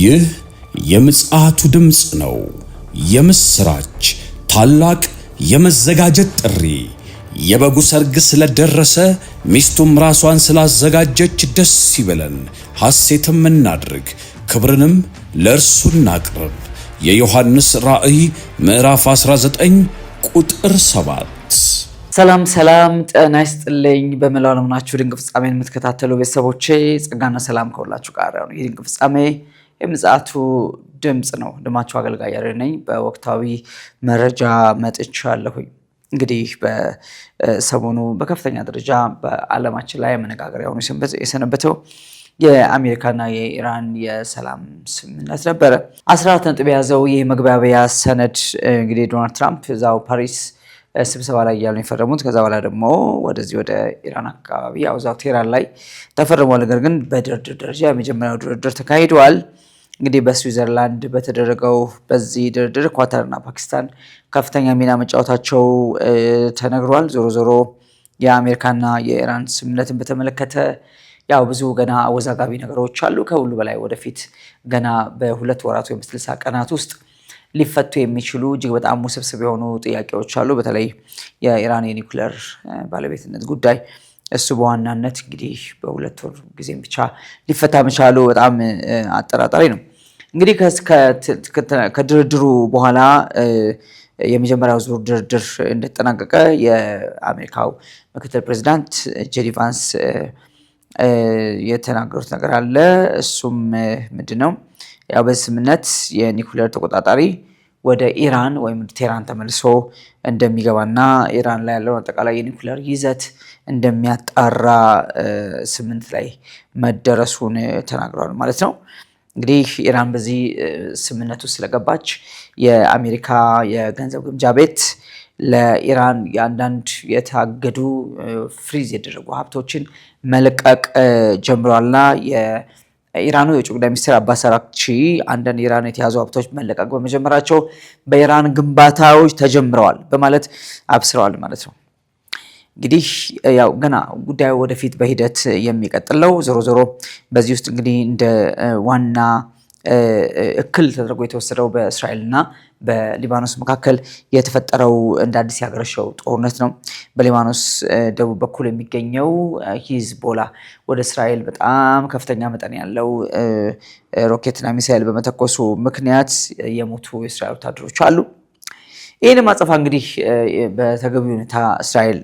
ይህ የምጽአቱ ድምጽ ነው። የምስራች ታላቅ የመዘጋጀት ጥሪ። የበጉ ሰርግ ስለደረሰ ሚስቱም ራሷን ስላዘጋጀች ደስ ይበለን፣ ሐሴትም እናድርግ፣ ክብርንም ለእርሱ እናቅርብ። የዮሐንስ ራእይ ምዕራፍ 19 ቁጥር 7። ሰላም ሰላም፣ ጤና ይስጥልኝ። በመላው ዓለም ናችሁ ድንቅ ፍጻሜን የምትከታተሉ ቤተሰቦቼ ጸጋና ሰላም ከሁላችሁ ጋር ነው። ይህ ድንቅ ፍጻሜ የምጽአቱ ድምጽ ነው። ድማችሁ አገልጋይ ያሬድ ነኝ። በወቅታዊ መረጃ መጥቻለሁኝ። እንግዲህ በሰሞኑ በከፍተኛ ደረጃ በዓለማችን ላይ መነጋገሪያ ሆኖ የሰነበተው የአሜሪካና የኢራን የሰላም ስምምነት ነበረ። 14 ነጥብ የያዘው ይህ መግባቢያ ሰነድ እንግዲህ ዶናልድ ትራምፕ እዛው ፓሪስ ስብሰባ ላይ እያሉ የፈረሙት። ከዛ በኋላ ደግሞ ወደዚህ ወደ ኢራን አካባቢ እዛው ቴህራን ላይ ተፈርሟል። ነገር ግን በድርድር ደረጃ የመጀመሪያው ድርድር ተካሂደዋል። እንግዲህ በስዊዘርላንድ በተደረገው በዚህ ድርድር ኳታርና ፓኪስታን ከፍተኛ ሚና መጫወታቸው ተነግሯል። ዞሮ ዞሮ የአሜሪካና የኢራን ስምምነትን በተመለከተ ያው ብዙ ገና አወዛጋቢ ነገሮች አሉ። ከሁሉ በላይ ወደፊት ገና በ2 ወራት ወይም 60 ቀናት ውስጥ ሊፈቱ የሚችሉ እጅግ በጣም ውስብስብ የሆኑ ጥያቄዎች አሉ። በተለይ የኢራን የኒውክሌር ባለቤትነት ጉዳይ እሱ በዋናነት እንግዲህ በ2 ወር ጊዜም ብቻ ሊፈታ መቻሉ በጣም አጠራጣሪ ነው። እንግዲህ ከድርድሩ በኋላ የመጀመሪያው ዙር ድርድር እንደተጠናቀቀ የአሜሪካው ምክትል ፕሬዚዳንት ጄዲ ቫንስ የተናገሩት ነገር አለ። እሱም ምንድነው? ያው በዚህ ስምምነት የኒውክሌር ተቆጣጣሪ ወደ ኢራን ወይም ቴህራን ተመልሶ እንደሚገባና ኢራን ላይ ያለው አጠቃላይ የኒውክሌር ይዘት እንደሚያጣራ ስምምነት ላይ መደረሱን ተናግረዋል ማለት ነው። እንግዲህ ኢራን በዚህ ስምምነት ውስጥ ስለገባች የአሜሪካ የገንዘብ ግምጃ ቤት ለኢራን የአንዳንድ የታገዱ ፍሪዝ የደረጉ ሀብቶችን መልቀቅ ጀምሯልና የኢራኑ የውጭ ጉዳይ ሚኒስትር አባስ አራግቺ አንዳንድ ኢራን የተያዙ ሀብቶች መለቀቅ በመጀመራቸው በኢራን ግንባታዎች ተጀምረዋል በማለት አብስረዋል ማለት ነው። እንግዲህ ያው ገና ጉዳዩ ወደፊት በሂደት የሚቀጥለው ዞሮ ዞሮ በዚህ ውስጥ እንግዲህ እንደ ዋና እክል ተደርጎ የተወሰደው በእስራኤልና በሊባኖስ መካከል የተፈጠረው እንደ አዲስ ያገረሸው ጦርነት ነው። በሊባኖስ ደቡብ በኩል የሚገኘው ሂዝቦላ ወደ እስራኤል በጣም ከፍተኛ መጠን ያለው ሮኬትና ሚሳኤል በመተኮሱ ምክንያት የሞቱ የእስራኤል ወታደሮች አሉ። ይህን ማጸፋ እንግዲህ በተገቢ ሁኔታ እስራኤል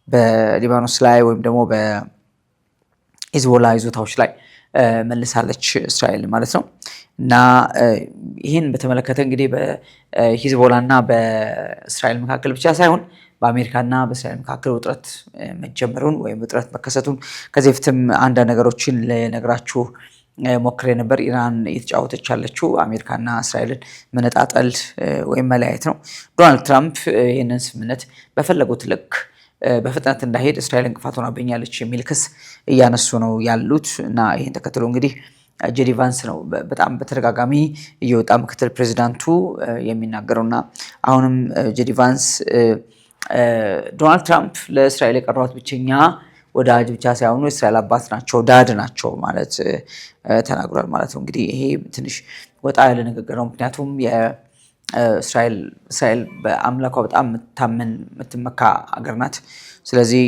በሊባኖስ ላይ ወይም ደግሞ በሂዝቦላ ይዞታዎች ላይ መልሳለች እስራኤል ማለት ነው። እና ይህን በተመለከተ እንግዲህ በሂዝቦላና በእስራኤል መካከል ብቻ ሳይሆን በአሜሪካና በእስራኤል መካከል ውጥረት መጀመሩን ወይም ውጥረት መከሰቱን ከዚህ በፊትም አንዳንድ ነገሮችን ልነግራችሁ ሞክሬ ነበር። ኢራን እየተጫወተች ያለችው አሜሪካና እስራኤልን መነጣጠል ወይም መለያየት ነው። ዶናልድ ትራምፕ ይህንን ስምምነት በፈለጉት ልክ በፍጥነት እንዳይሄድ እስራኤል እንቅፋት ሆናብኛለች የሚል ክስ እያነሱ ነው ያሉት። እና ይህን ተከትሎ እንግዲህ ጄዲ ቫንስ ነው በጣም በተደጋጋሚ እየወጣ ምክትል ፕሬዚዳንቱ የሚናገረውና አሁንም ጄዲ ቫንስ ዶናልድ ትራምፕ ለእስራኤል የቀሯት ብቸኛ ወዳጅ ብቻ ሳይሆኑ የእስራኤል አባት ናቸው፣ ዳድ ናቸው ማለት ተናግሯል ማለት ነው። እንግዲህ ይሄ ትንሽ ወጣ ያለ ንግግር ነው። ምክንያቱም እስራኤል በአምላኳ በጣም የምትመካ ሀገር ናት። ስለዚህ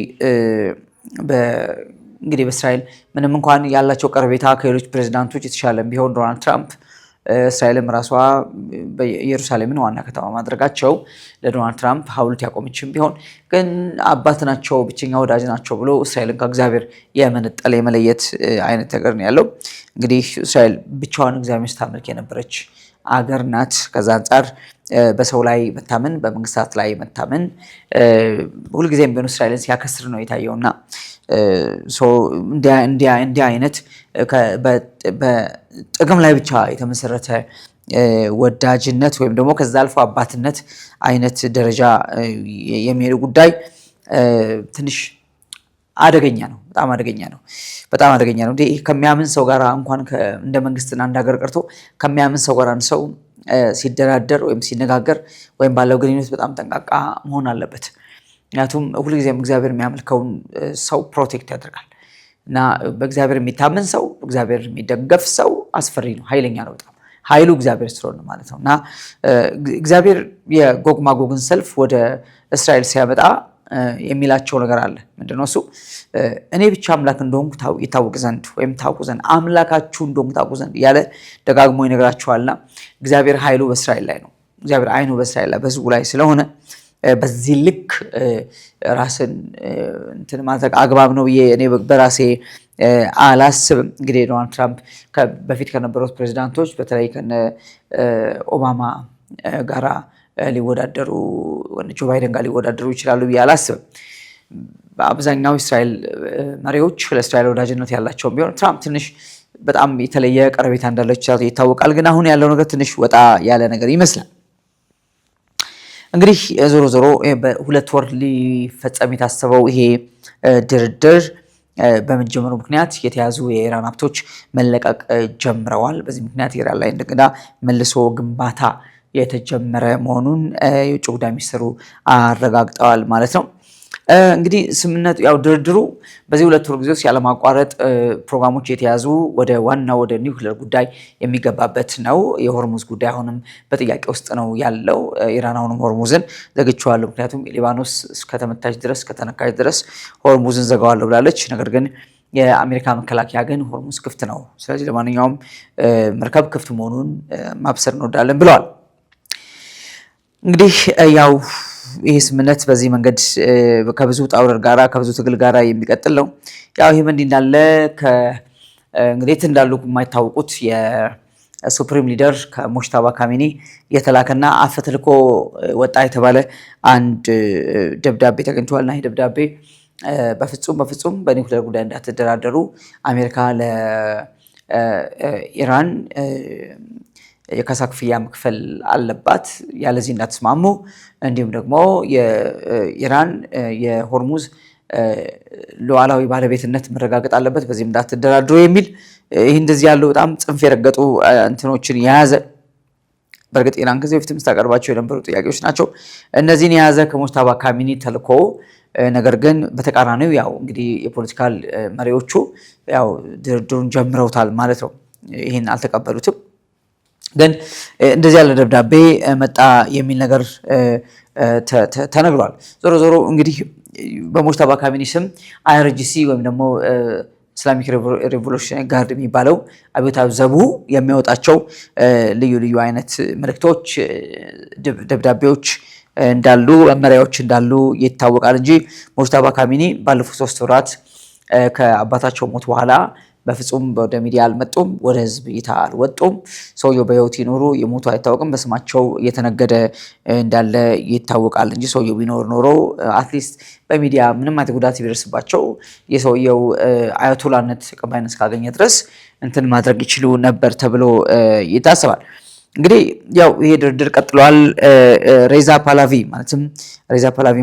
እንግዲህ በእስራኤል ምንም እንኳን ያላቸው ቀረቤታ ከሌሎች ፕሬዚዳንቶች የተሻለ ቢሆን ዶናልድ ትራምፕ እስራኤልም ራሷ ኢየሩሳሌምን ዋና ከተማ ማድረጋቸው ለዶናልድ ትራምፕ ሐውልት ያቆመችም ቢሆን ግን አባት ናቸው፣ ብቸኛ ወዳጅ ናቸው ብሎ እስራኤልን ከእግዚአብሔር የመነጠል የመለየት አይነት ነገር ነው ያለው። እንግዲህ እስራኤል ብቻዋን እግዚአብሔር ስታመልክ የነበረች አገር ናት። ከዛ አንጻር በሰው ላይ መታመን፣ በመንግስታት ላይ መታመን ሁልጊዜም ቢሆን እስራኤልን ሲያከስር ነው የታየውና እንዲህ አይነት በጥቅም ላይ ብቻ የተመሰረተ ወዳጅነት ወይም ደግሞ ከዛ አልፎ አባትነት አይነት ደረጃ የሚሄድ ጉዳይ ትንሽ አደገኛ ነው። በጣም አደገኛ ነው። ከሚያምን ሰው ጋር እንኳን እንደ መንግስትና እንደ ሀገር ቀርቶ ከሚያምን ሰው ጋር ሰው ሲደራደር ወይም ሲነጋገር ወይም ባለው ግንኙነት በጣም ጠንቃቃ መሆን አለበት። ምክንያቱም ሁልጊዜም እግዚአብሔር የሚያመልከውን ሰው ፕሮቴክት ያደርጋል እና በእግዚአብሔር የሚታመን ሰው፣ እግዚአብሔር የሚደገፍ ሰው አስፈሪ ነው፣ ኃይለኛ ነው በጣም ኃይሉ እግዚአብሔር ስለሆነ ማለት ነው። እና እግዚአብሔር የጎግ ማጎግን ሰልፍ ወደ እስራኤል ሲያመጣ የሚላቸው ነገር አለ። ምንድነው እሱ? እኔ ብቻ አምላክ እንደሆንኩ ይታወቅ ዘንድ ወይም ታውቁ ዘንድ አምላካችሁ እንደሆንኩ ታውቁ ዘንድ እያለ ደጋግሞ ይነግራቸዋልና እግዚአብሔር ኃይሉ በእስራኤል ላይ ነው። እግዚአብሔር አይኑ በእስራኤል ላይ በሕዝቡ ላይ ስለሆነ በዚህ ልክ ራስን እንትን ማድረግ አግባብ ነው ብዬ እኔ በራሴ አላስብም። እንግዲህ ዶናልድ ትራምፕ በፊት ከነበሩት ፕሬዚዳንቶች በተለይ ከነ ኦባማ ጋራ ሊወዳደሩ ጆ ባይደን ጋር ሊወዳደሩ ይችላሉ ብዬ አላስብም። በአብዛኛው እስራኤል መሪዎች ለእስራኤል ወዳጅነት ያላቸውም ቢሆን ትራምፕ ትንሽ በጣም የተለየ ቀረቤታ እንዳለች ይታወቃል። ግን አሁን ያለው ነገር ትንሽ ወጣ ያለ ነገር ይመስላል። እንግዲህ ዞሮ ዞሮ በ2 ወር ሊፈጸም የታሰበው ይሄ ድርድር በመጀመሩ ምክንያት የተያዙ የኢራን ሀብቶች መለቀቅ ጀምረዋል። በዚህ ምክንያት ኢራን ላይ እንደገና መልሶ ግንባታ የተጀመረ መሆኑን የውጭ ጉዳይ ሚኒስትሩ አረጋግጠዋል ማለት ነው። እንግዲህ ስምምነቱ ያው ድርድሩ በዚህ 2 ወር ጊዜ ውስጥ ያለማቋረጥ ፕሮግራሞች የተያዙ ወደ ዋናው ወደ ኒውክሌር ጉዳይ የሚገባበት ነው። የሆርሙዝ ጉዳይ አሁንም በጥያቄ ውስጥ ነው ያለው። ኢራን አሁንም ሆርሙዝን ዘግቼዋለሁ፣ ምክንያቱም ሊባኖስ እስከተመታች ድረስ ከተነካች ድረስ ሆርሙዝን ዘጋዋለሁ ብላለች። ነገር ግን የአሜሪካ መከላከያ ግን ሆርሙዝ ክፍት ነው፣ ስለዚህ ለማንኛውም መርከብ ክፍት መሆኑን ማብሰር እንወዳለን ብለዋል። እንግዲህ ያው ይህ ስምምነት በዚህ መንገድ ከብዙ ውጣ ውረድ ጋራ ከብዙ ትግል ጋራ የሚቀጥል ነው። ያው ይህ እንዲህ እንዳለ እንግዲህ እንዳሉ የማይታወቁት የሱፕሪም ሊደር ከሞጅተባ ካሚኒ የተላከና አፈትልኮ ወጣ የተባለ አንድ ደብዳቤ ተገኝቷል። እና ይህ ደብዳቤ በፍጹም በኒውክሌር ጉዳይ እንዳትደራደሩ አሜሪካ ለኢራን የካሳ ክፍያ መክፈል አለባት፣ ያለዚህ እንዳትስማሙ፣ እንዲሁም ደግሞ የኢራን የሆርሙዝ ሉዓላዊ ባለቤትነት መረጋገጥ አለበት፣ በዚህም እንዳትደራድሩ የሚል ይህ እንደዚህ ያለው በጣም ጽንፍ የረገጡ እንትኖችን የያዘ በእርግጥ ኢራን ከዚህ በፊትም ስታቀርባቸው የነበሩ ጥያቄዎች ናቸው። እነዚህን የያዘ ከሞጅተባ ካሚኒ ተልኮ ነገር ግን በተቃራኒው ያው እንግዲህ የፖለቲካል መሪዎቹ ያው ድርድሩን ጀምረውታል ማለት ነው። ይህን አልተቀበሉትም። ግን እንደዚህ ያለ ደብዳቤ መጣ የሚል ነገር ተነግሯል። ዞሮ ዞሮ እንግዲህ በሞጅተባ ካሚኒ ስም አይአርጂሲ ወይም ደግሞ ኢስላሚክ ሬቮሉሽናሪ ጋርድ የሚባለው አብዮታዊ ዘቡ የሚያወጣቸው ልዩ ልዩ አይነት መልእክቶች፣ ደብዳቤዎች እንዳሉ መመሪያዎች እንዳሉ ይታወቃል እንጂ ሞጅተባ ካሚኒ ባለፉት 3 ወራት ከአባታቸው ሞት በኋላ በፍጹም ወደ ሚዲያ አልመጡም፣ ወደ ህዝብ እይታ አልወጡም። ሰውየው በህይወት ይኖሩ የሞቱ አይታወቅም፣ በስማቸው እየተነገደ እንዳለ ይታወቃል እንጂ ሰውየው ቢኖር ኖሮ አትሊስት በሚዲያ ምንም አይነት ጉዳት ቢደርስባቸው የሰውየው አያቶላነት ተቀባይነት ካገኘ ድረስ እንትን ማድረግ ይችሉ ነበር ተብሎ ይታሰባል። እንግዲህ ያው ይሄ ድርድር ቀጥሏል። ሬዛ ፓላቪ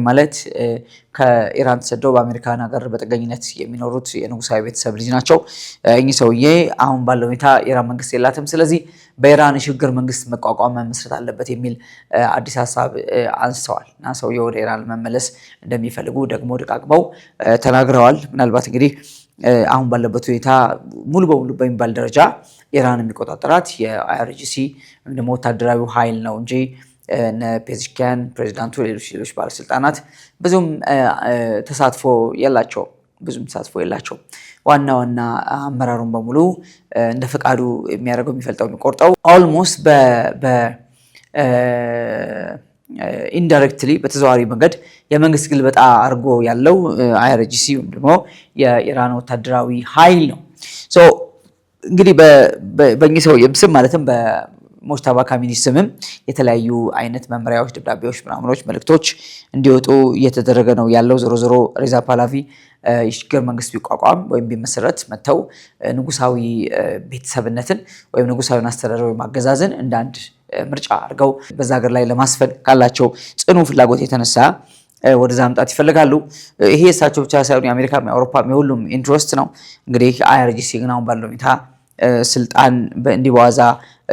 ማለት ከኢራን ተሰደው በአሜሪካን ሀገር በጥገኝነት የሚኖሩት የንጉሳዊ ቤተሰብ ልጅ ናቸው። እኚህ ሰውዬ አሁን ባለው ሁኔታ ኢራን መንግስት የላትም፣ ስለዚህ በኢራን የሽግግር መንግስት መቋቋም መመስረት አለበት የሚል አዲስ ሀሳብ አንስተዋል እና ሰውዬ ወደ ኢራን መመለስ እንደሚፈልጉ ደግሞ ደጋግመው ተናግረዋል። ምናልባት እንግዲህ አሁን ባለበት ሁኔታ ሙሉ በሙሉ በሚባል ደረጃ ኢራን የሚቆጣጠራት የአይአርጂሲ ወይም ደግሞ ወታደራዊ ኃይል ነው እንጂ እነ ፔዜሽኪያን ፕሬዚዳንቱ፣ ሌሎች ባለስልጣናት ብዙም ተሳትፎ የላቸውም። ዋና አመራሩን በሙሉ እንደ ፈቃዱ የሚያደርገው የሚፈልጠው የሚቆርጠው ኦልሞስት ኢንዳይሬክትሊ በተዘዋዋሪ መንገድ የመንግስት ግልበጣ አድርጎ ያለው አይአርጂሲ ወይም ደግሞ የኢራን ወታደራዊ ኃይል ነው። እንግዲህ በእኚህ ሰው ስም ማለትም በሞጅተባ ካሚኒ ስምም የተለያዩ አይነት መመሪያዎች፣ ደብዳቤዎች፣ ምናምኖች፣ መልእክቶች እንዲወጡ እየተደረገ ነው ያለው። ዞሮ ዞሮ ሬዛ ፓላቪ የሽግግር መንግስት ቢቋቋም ወይም ቢመሰረት መጥተው ንጉሳዊ ቤተሰብነትን ወይም ንጉሳዊን አስተዳደራዊ ማገዛዝን እንደ አንድ ምርጫ አድርገው በዛ ሀገር ላይ ለማስፈን ካላቸው ጽኑ ፍላጎት የተነሳ ወደዛ መምጣት ይፈልጋሉ። ይሄ እሳቸው ብቻ ሳይሆን የአሜሪካም የአውሮፓም የሁሉም ኢንትረስት ነው። እንግዲህ አይአርጂሲ ግን አሁን ባለው ሁኔታ ስልጣን እንዲህ በዋዛ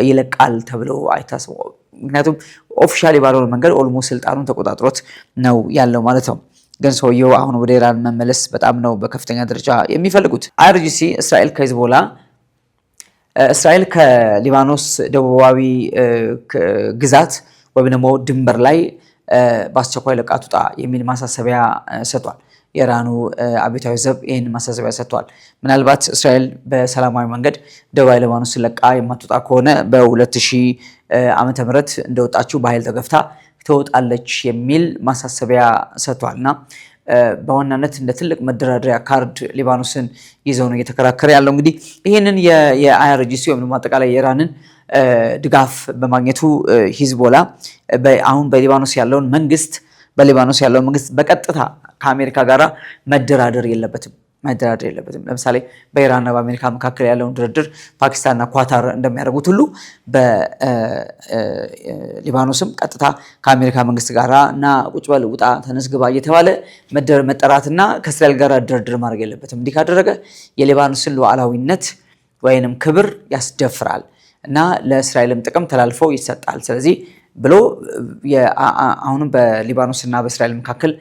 ይለቃል ተብሎ አይታሰብም። ምክንያቱም ኦፊሻሊ ባልሆነ መንገድ ኦልሞስት ስልጣኑን ተቆጣጥሮት ነው ያለው ማለት ነው። ግን ሰውየው አሁን ወደ ኢራን መመለስ በጣም ነው በከፍተኛ ደረጃ የሚፈልጉት። IRGC እስራኤል ከሂዝቦላ እስራኤል ከሊባኖስ ደቡባዊ ግዛት ወይም ደግሞ ድንበር ላይ በአስቸኳይ ለቃ ትውጣ የሚል ማሳሰቢያ ሰጥቷል። የኢራኑ አብዮታዊ ዘብ ይህን ማሳሰቢያ ሰጥቷል። ምናልባት እስራኤል በሰላማዊ መንገድ ደቡባዊ ሊባኖስ ለቃ የማትወጣ ከሆነ በ2000 ዓመተ ምህረት እንደወጣችው በኃይል ተገፍታ ትወጣለች የሚል ማሳሰቢያ ሰጥቷልና በዋናነት እንደ ትልቅ መደራደሪያ ካርድ ሊባኖስን ይዘው ነው እየተከራከረ ያለው። እንግዲህ ይህንን የIRGC ወይም ደግሞ አጠቃላይ የኢራንን ድጋፍ በማግኘቱ ሂዝቦላ አሁን በሊባኖስ ያለውን መንግስት በቀጥታ ከአሜሪካ ጋር መደራደር የለበትም። ለምሳሌ በኢራንና በአሜሪካ መካከል ያለውን ድርድር ፓኪስታንና ኳታር እንደሚያደርጉት ሁሉ በሊባኖስም ቀጥታ ከአሜሪካ መንግስት ጋር እና ቁጭ በል ውጣ ተነስግባ እየተባለ መጠራትና ከእስራኤል ጋር ድርድር ማድረግ የለበትም። እንዲህ ካደረገ የሊባኖስን ሉዓላዊነት ወይንም ክብር ያስደፍራል እና ለእስራኤልም ጥቅም ተላልፎ ይሰጣል። ስለዚህ ብሎ አሁንም በሊባኖስና በእስራኤል መካከል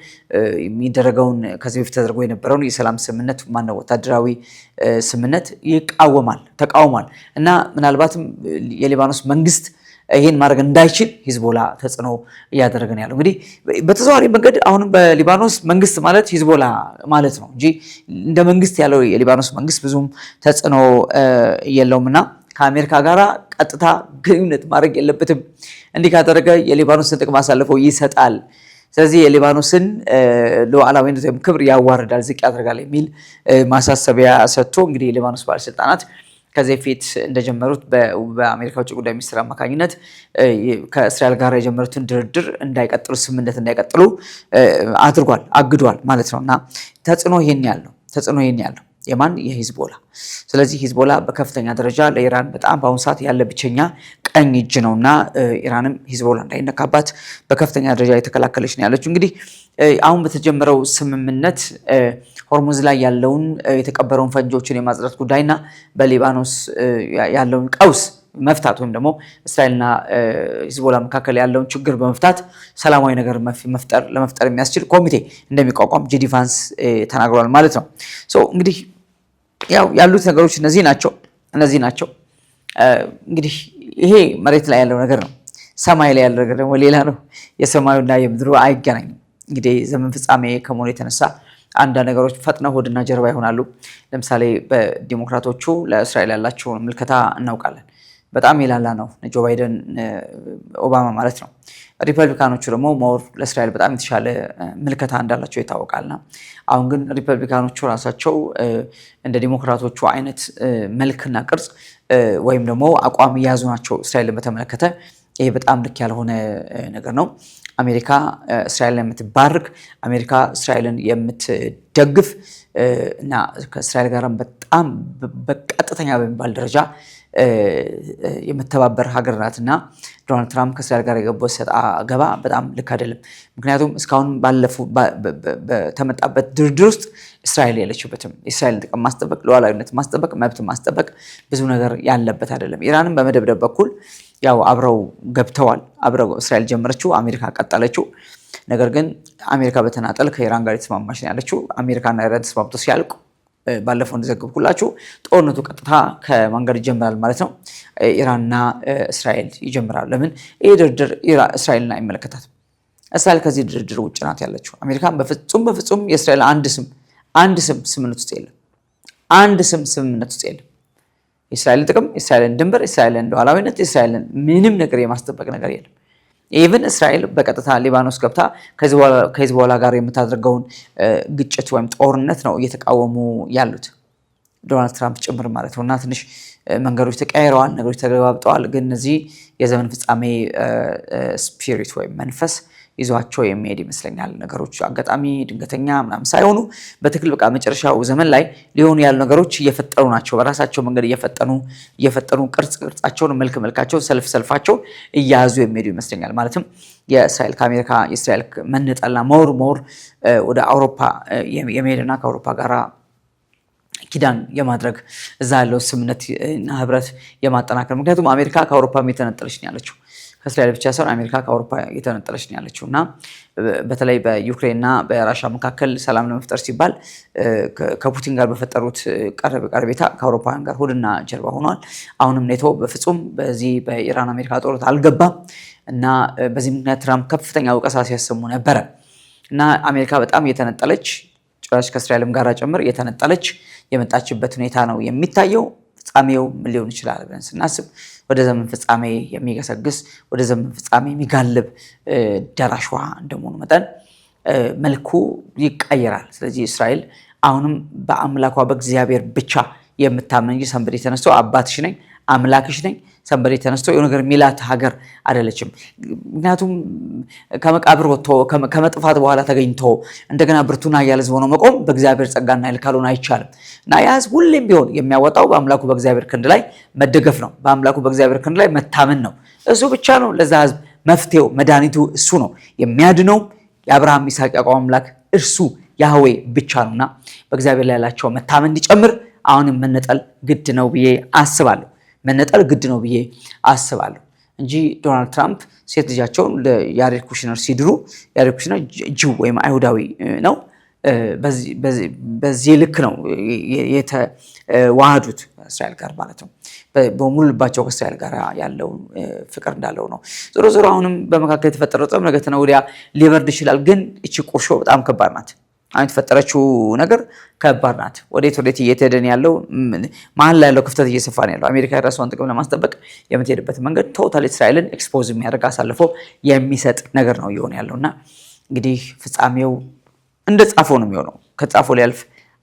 የሚደረገውን ከዚህ በፊት ተደርጎ የነበረውን የሰላም ስምምነት ማነው ወታደራዊ ስምምነት ተቃውሟል እና ምናልባትም የሊባኖስ መንግስት ይሄን ማድረግ እንዳይችል ሂዝቦላ ተጽዕኖ እያደረገ ነው ያለው። እንግዲህ በተዘዋዋሪ መንገድ አሁንም በሊባኖስ መንግስት ማለት ሂዝቦላ ማለት ነው እንጂ እንደ መንግስት ያለው የሊባኖስ መንግስት ብዙም ተጽዕኖ የለውምና ከአሜሪካ ጋር ቀጥታ ግንኙነት ማድረግ የለበትም። እንዲህ ካደረገ የሊባኖስን ጥቅም አሳልፈው ይሰጣል። ስለዚህ የሊባኖስን ሉዓላዊነት ወይም ክብር ያዋርዳል፣ ዝቅ ያደርጋል የሚል ማሳሰቢያ ሰጥቶ እንግዲህ የሊባኖስ ባለስልጣናት ከዚህ ፊት እንደጀመሩት በአሜሪካ ውጭ ጉዳይ ሚኒስትር አማካኝነት ከእስራኤል ጋር የጀመሩትን ድርድር ስምምነት እንዳይቀጥሉ አግዷል ማለት ነው እና ተጽዕኖ ይሄን ያለው የማን የሂዝቦላ። ስለዚህ ሂዝቦላ በከፍተኛ ደረጃ ለኢራን በጣም በአሁኑ ሰዓት ያለ ብቸኛ ቀኝ እጅ ነውና ኢራንም ሂዝቦላ እንዳይነካባት በከፍተኛ ደረጃ የተከላከለች ነው ያለችው። እንግዲህ አሁን በተጀመረው ስምምነት ሆርሙዝ ላይ ያለውን የተቀበረውን ፈንጂዎችን የማጽዳት ጉዳይና በሊባኖስ ያለውን ቀውስ መፍታት ወይም ደግሞ እስራኤልና ሂዝቦላ መካከል ያለውን ችግር በመፍታት ሰላማዊ ነገር ለመፍጠር የሚያስችል ኮሚቴ እንደሚቋቋም ጄዲ ቫንስ ተናግሯል ማለት ነው። እንግዲህ ያሉት ነገሮች እነዚህ ናቸው። እንግዲህ ይሄ መሬት ላይ ያለው ነገር ነው። ሰማይ ላይ ያለው ነገር ደግሞ ሌላ ነው። የሰማዩና የምድሩ አይገናኝም። እንግዲህ ዘመን ፍጻሜ ከመሆኑ የተነሳ አንዳንድ ነገሮች ፈጥነው ሆድና ጀርባ ይሆናሉ። ለምሳሌ በዲሞክራቶቹ ለእስራኤል ያላቸውን ምልከታ እናውቃለን። በጣም የላላ ነው። ጆ ባይደን ኦባማ ማለት ነው። ሪፐብሊካኖቹ ደግሞ ሞር ለእስራኤል በጣም የተሻለ ምልከታ እንዳላቸው ይታወቃልና አሁን ግን ሪፐብሊካኖቹ ራሳቸው እንደ ዲሞክራቶቹ አይነት መልክና ቅርጽ ወይም ደግሞ አቋም የያዙ ናቸው እስራኤልን በተመለከተ። ይሄ በጣም ልክ ያልሆነ ነገር ነው። አሜሪካ እስራኤልን የምትባርክ፣ አሜሪካ እስራኤልን የምትደግፍ እና ከእስራኤል ጋር በጣም በቀጥተኛ በሚባል ደረጃ የምተባበር ሀገር ናትና ዶናልድ ትራምፕ ከእስራኤል ጋር የገባው ሰጣ ገባ በጣም ልክ አይደለም። ምክንያቱም እስካሁን በተመጣበት ድርድር ውስጥ እስራኤል የለችበትም። የእስራኤልን ጥቅም ማስጠበቅ፣ ሉዓላዊነት ማስጠበቅ፣ መብት ማስጠበቅ ብዙ ነገር ያለበት አይደለም። ኢራንን በመደብደብ በኩል አብረው ገብተዋል። አብረው እስራኤል ጀመረችው፣ አሜሪካ ቀጠለችው። ነገር ግን አሜሪካ በተናጠል ከኢራን ጋር የተስማማች ነው ያለችው። አሜሪካና ኢራን ተስማምቶ ሲያልቁ ባለፈው እንደዘገብኩላችሁ ጦርነቱ ቀጥታ ከማንገድ ይጀምራል ማለት ነው። ኢራንና እስራኤል ይጀምራሉ። ለምን? ይህ ድርድር እስራኤልን አይመለከታትም። እስራኤል ከዚህ ድርድር ውጭ ናት ያለችው። አሜሪካን በፍጹም የእስራኤል አንድ ስም ስምምነት ውስጥ የለም። የእስራኤልን ጥቅም፣ የእስራኤልን ድንበር፣ የእስራኤልን ሉዓላዊነት፣ የእስራኤልን ምንም ነገር የማስጠበቅ ነገር የለም። ኢቭን እስራኤል በቀጥታ ሊባኖስ ገብታ ከሂዝቦላ ጋር የምታደርገውን ግጭት ወይም ጦርነት ነው እየተቃወሙ ያሉት ዶናልድ ትራምፕ ጭምር ማለት ነው። እና ትንሽ መንገዶች ተቀያይረዋል፣ ነገሮች ተገባብጠዋል። ግን እነዚህ የዘመን ፍጻሜ ስፒሪት ወይም መንፈስ ይዟቸው የሚሄድ ይመስለኛል። ነገሮች አጋጣሚ ድንገተኛ ምናምን ሳይሆኑ በትክክል በቃ መጨረሻው ዘመን ላይ ሊሆኑ ያሉ ነገሮች እየፈጠኑ ናቸው። በራሳቸው መንገድ እየፈጠኑ ቅርጻቸውን፣ መልካቸውን፣ ሰልፋቸውን እያያዙ የሚሄዱ ይመስለኛል። ማለትም የእስራኤል ከአሜሪካ የእስራኤል መነጠልና ሞር ወደ አውሮፓ የመሄድና ከአውሮፓ ጋር ኪዳን የማድረግ እዛ ያለው ስምምነት እና ህብረት የማጠናከር። ምክንያቱም አሜሪካ ከአውሮፓ የተነጠለች ነው ያለችው። ከእስራኤል ብቻ ሳይሆን አሜሪካ ከአውሮፓ የተነጠለች ነው ያለችውና በተለይ በዩክሬንና በራሻ መካከል ሰላም ለመፍጠር ሲባል ከፑቲን ጋር በፈጠሩት ቀረቤታ ከአውሮፓውያን ጋር ሆድና ጀርባ ሆኗል። አሁንም ኔቶ በፍጹም በዚህ በኢራን አሜሪካ ጦርነት አልገባም እና በዚህ ምክንያት ትራምፕ ከፍተኛ ወቀሳ ሲያሰሙ ነበረ እና አሜሪካ በጣም የተነጠለች ጭራሽ ከእስራኤልም ጋር ጭምር የተነጠለች የመጣችበት ሁኔታ ነው የሚታየው። ፍጻሜው ምን ሊሆን ይችላል ብለን ስናስብ ወደ ዘመን ፍጻሜ የሚገሰግስ ወደ ዘመን ፍጻሜ የሚጋልብ ደራሽ ውሃ እንደመሆኑ መጠን መልኩ ይቀየራል። ስለዚህ እስራኤል አሁንም በአምላኳ በእግዚአብሔር ብቻ የምታምን እንጂ ሰንበዴ ተነስቶ አባትሽ ነኝ አምላክሽ ነኝ ሰንበዴ ተነስቶ የሆነ ነገር ሚላት ሀገር አይደለችም። ምክንያቱም ከመቃብር ወጥቶ ከመጥፋት በኋላ ተገኝቶ እንደገና ብርቱና ኃያል ሕዝብ ሆኖ መቆም በእግዚአብሔር ጸጋና ኃይል ካልሆነ አይቻልም እና ያ ሕዝብ ሁሌም ቢሆን የሚያወጣው በአምላኩ በእግዚአብሔር ክንድ ላይ መደገፍ ነው። በአምላኩ በእግዚአብሔር ክንድ ላይ መታመን ነው። እሱ ብቻ ነው ለዛ ሕዝብ መፍትሄው፣ መድኃኒቱ እሱ ነው። የሚያድነው የአብርሃም ይስሐቅ ያዕቆብ አምላክ እርሱ ያህዌ ብቻ ነውና በእግዚአብሔር ላይ ያላቸው መታመን እንዲጨምር አሁንም መነጠል ግድ ነው ብዬ አስባለሁ። መነጠል ግድ ነው ብዬ አስባለሁ እንጂ ዶናልድ ትራምፕ ሴት ልጃቸውን ለያሬድ ኩሽነር ሲድሩ ያሬድ ኩሽነር ጂው ወይም አይሁዳዊ ነው። በዚህ ልክ ነው የተዋሃዱት ከእስራኤል ጋር ማለት ነው። በሙሉ ልባቸው ከእስራኤል ጋር ያለው ፍቅር እንዳለው ነው። ዞሮ ዞሮ አሁንም በመካከል የተፈጠረው ጠብ ነገ ተነገ ወዲያ ሊበርድ ይችላል። ግን እቺ ቁርሾ በጣም ከባድ ናት። አሁን የተፈጠረችው ነገር ከባድ ናት። ወዴት እየተሄደን ያለው መሀል ላይ ያለው ክፍተት እየሰፋ ነው ያለው። አሜሪካ የራሷን ጥቅም ለማስጠበቅ የምትሄድበት መንገድ ቶታል እስራኤልን ኤክስፖዝ የሚያደርግ አሳልፎ የሚሰጥ ነገር ነው እየሆነ ያለውና እንግዲህ ፍጻሜው እንደ ጻፈው ነው የሚሆነው። ከጻፈው ሊያልፍ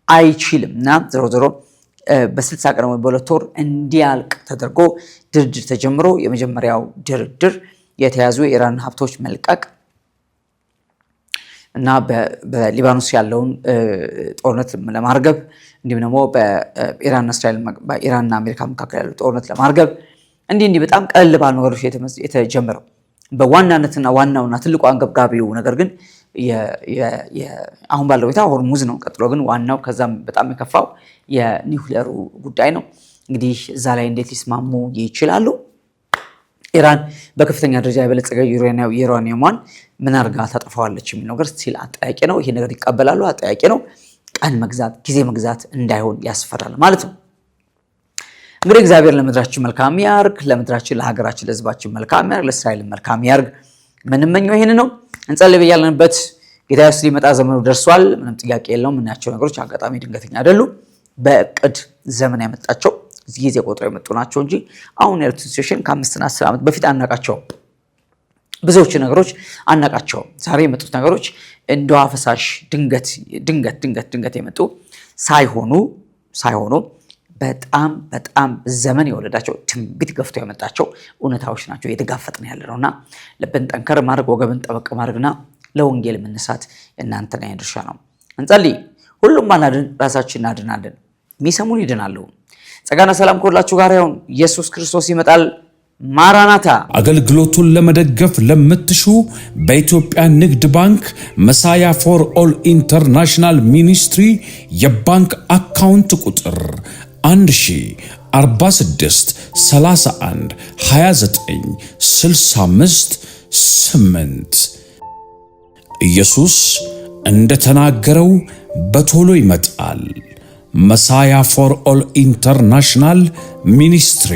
አይችልም እና ዞሮ በ60 ቀን ወይ በሁለት ወር እንዲያልቅ ተደርጎ ድርድር ተጀምሮ የመጀመሪያው ድርድር የተያዙ የኢራን ሀብቶች መልቀቅ እና በሊባኖስ ያለውን ጦርነት ለማርገብ እንዲሁም ደግሞ በኢራንና አሜሪካ መካከል ያለው ጦርነት ለማርገብ እንዲህ በጣም ቀለል ባሉ ነገሮች የተጀመረው በዋናነትና ዋናውና ትልቁ አንገብጋቢው ነገር ግን አሁን ባለው ሁኔታ ሆርሙዝ ነው። ቀጥሎ ግን ዋናው ከዛም በጣም የከፋው የኒውክሌሩ ጉዳይ ነው። እንግዲህ እዛ ላይ እንዴት ሊስማሙ ይችላሉ? ኢራን በከፍተኛ ደረጃ የበለጸገ ዩራኒየሟን ምን አድርጋ ታጠፋዋለች የሚል ነገር ሲል አጠያቂ ነው። ይሄ ነገር ይቀበላሉ? አጠያቂ ነው። ቀን መግዛት ጊዜ መግዛት እንዳይሆን ያስፈራል ማለት ነው። እንግዲህ እግዚአብሔር ለምድራችን መልካም ያርግ፣ ለምድራችን ለሀገራችን ለሕዝባችን መልካም ያርግ፣ ለእስራኤል መልካም ያርግ። ምንመኘው ይሄን ነው። እንጸልይ ያለንበት ጌታ ኢየሱስ ሊመጣ ዘመኑ ደርሷል። ምንም ጥያቄ የለውም። ምናቸው ነገሮች አጋጣሚ ድንገተኛ አይደሉም። በእቅድ ዘመን ያመጣቸው ጊዜ ቆጥረው የመጡ ናቸው እንጂ አሁን ያሉት ሲቹዌሽን ከ5 እና 10 ዓመት በፊት አናቃቸውም። ብዙዎች ነገሮች አናቃቸውም። ዛሬ የመጡት ነገሮች እንደ ውሃ ፈሳሽ ድንገት የመጡ ሳይሆኑ በጣም ዘመን የወለዳቸው ትንቢት ገፍቶ ያመጣቸው እውነታዎች ናቸው። እየተጋፈጥን ያለ ነውና ልብን ጠንከር ማድረግ ወገብን ጠበቅ ማድረግና ለወንጌል መነሳት እናንተና ድርሻ ነው። እንጸልይ። ሁሉም ማናድን ራሳችን እናድናለን፣ የሚሰሙን ይድናሉ። ጸጋና ሰላም ከሁላችሁ ጋር ይሁን። ኢየሱስ ክርስቶስ ይመጣል። ማራናታ። አገልግሎቱን ለመደገፍ ለምትሹ በኢትዮጵያ ንግድ ባንክ መሳያ ፎር ኦል ኢንተርናሽናል ሚኒስትሪ የባንክ አካውንት ቁጥር 1046 31 29 65 8 ኢየሱስ እንደተናገረው በቶሎ ይመጣል። መሳያ ፎር ኦል ኢንተርናሽናል ሚኒስትሪ